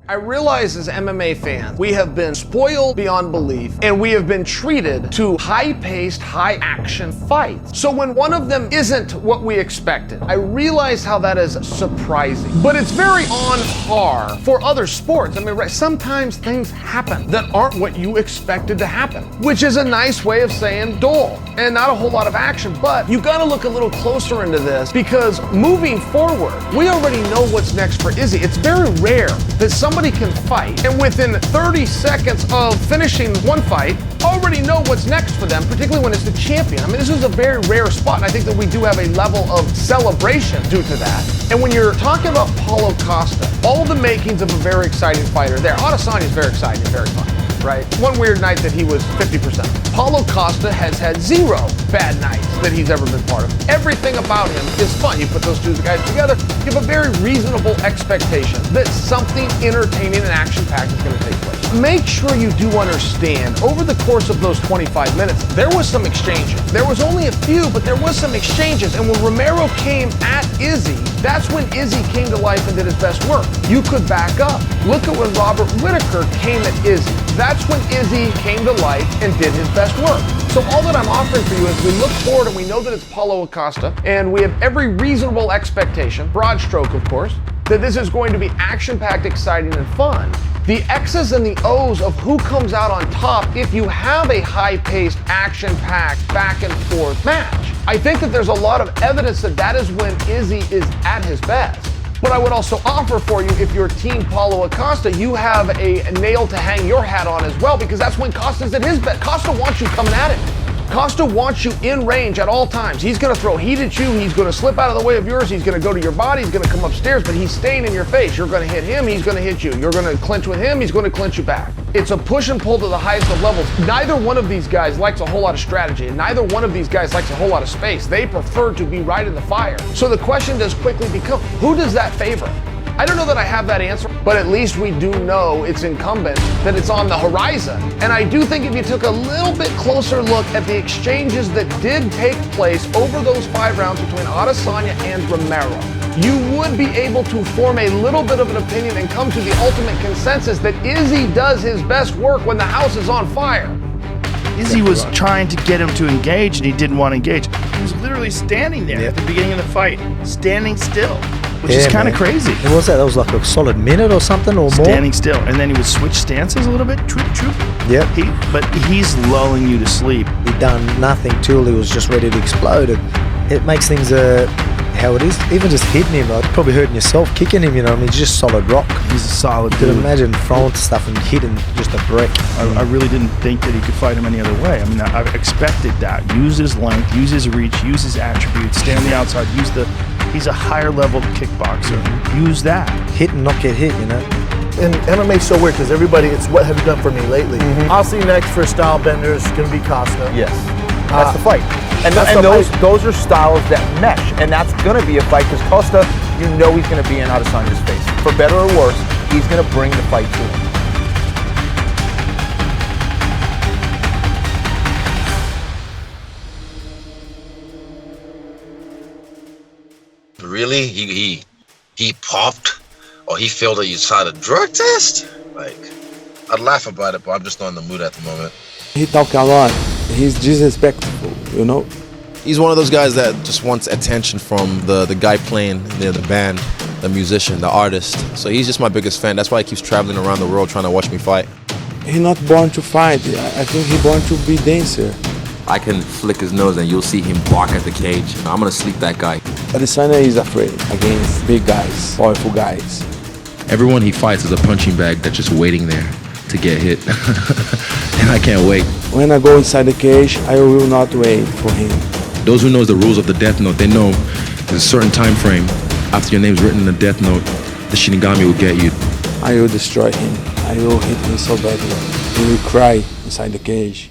I realize as MMA fans, we have been spoiled beyond belief and we have been treated to high-paced, high-action fights. So when one of them isn't what we expected, I realize how that is surprising. But it's very on par for other sports. I mean, sometimes things happen that aren't what you expected to happen, which is a nice way of saying dull and not a whole lot of action. But you gotta look a little closer into this because moving forward, we already know what's next for Izzy. It's very rare that somebody can fight and within 30 seconds of finishing one fight already know what's next for them, particularly when it's the champion. I mean, this is a very rare spot, and I think that we do have a level of celebration due to that. And when you're talking about Paulo Costa, all the makings of a very exciting fighter there. Adesanya is very exciting, very fun, right? One weird night that he was 50%. Paulo Costa has had 0 bad nights that he's ever been part of. Everything about him is fun. You put those two guys together, you have a very reasonable expectation that something entertaining and action-packed is going to take place. Make sure you do understand, over the course of those 25 minutes, there was some exchanges. There was only a few, but there was some exchanges. And when Romero came at Izzy, that's when Izzy came to life and did his best work. You could back up. Look at when Robert Whittaker came at Izzy. That's when Izzy came to life and did his best work. So all that I'm offering for you is we look forward and we know that it's Paulo Costa, and we have every reasonable expectation, broad stroke of course, that this is going to be action-packed, exciting, and fun. The X's and the O's of who comes out on top if you have a high-paced, action-packed, back-and-forth match. I think that there's a lot of evidence that that is when Izzy is at his best. But I would also offer for you, if you're Team Paulo Costa, you have a nail to hang your hat on as well, because that's when Costa's at his best. Costa wants you coming at him. Costa wants you in range at all times. He's going to throw heat at you. He's going to slip out of the way of yours. He's going to go to your body. He's going to come upstairs, but he's staying in your face. You're going to hit him. He's going to hit you. You're going to clinch with him. He's going to clinch you back. It's a push and pull to the highest of levels. Neither one of these guys likes a whole lot of strategy, and neither one of these guys likes a whole lot of space. They prefer to be right in the fire. So the question does quickly become, who does that favor? I don't know that I have that answer, but at least we do know it's incumbent that it's on the horizon. And I do think if you took a little bit closer look at the exchanges that did take place over those 5 rounds between Adesanya and Romero, you would be able to form a little bit of an opinion and come to the ultimate consensus that Izzy does his best work when the house is on fire. Izzy was trying to get him to engage, and he didn't want to engage. He was literally standing there at the beginning of the fight, standing still, which is kind of crazy. What was that? That was like a solid minute or something or more? Standing still, and then he would switch stances a little bit, troop. Yep. But he's lulling you to sleep. He'd done nothing till he was just ready to explode. It makes things how it is. Even just hitting him, like probably hurting yourself, kicking him, you know, I mean, he's just solid rock. He's a solid You could dude. imagine throwing stuff and hitting just a brick. I really didn't think that he could fight him any other way. I mean, I expected that. Use his length, use his reach, use his attributes, stay on the outside, he's a higher level kickboxer. Use that. Hit and not get hit, you know. And MMA is so weird because everybody, it's what have you done for me lately. I'll see next for style benders, it's going to be Costa. Yes, that's the fight. And those are styles that mesh, and that's going to be a fight because Costa, you know he's going to be in Adesanya's face. For better or worse, he's going to bring the fight to him. Really? He popped? Or he failed a USADA drug test? Like, I'd laugh about it, but I'm just not in the mood at the moment. He talk a lot. He's disrespectful, you know? He's one of those guys that just wants attention from the guy playing, the band, the musician, the artist. So he's just my biggest fan. That's why he keeps traveling around the world trying to watch me fight. He's not born to fight. I think he's born to be dancer. I can flick his nose and you'll see him bark at the cage. I'm gonna sleep that guy. Adesanya is afraid against big guys, powerful guys. Everyone he fights is a punching bag that's just waiting there to get hit. And I can't wait. When I go inside the cage, I will not wait for him. Those who knows the rules of the death note, they know there's a certain time frame after your name's written in the death note, the Shinigami will get you. I will destroy him. I will hit him so badly. He will cry inside the cage.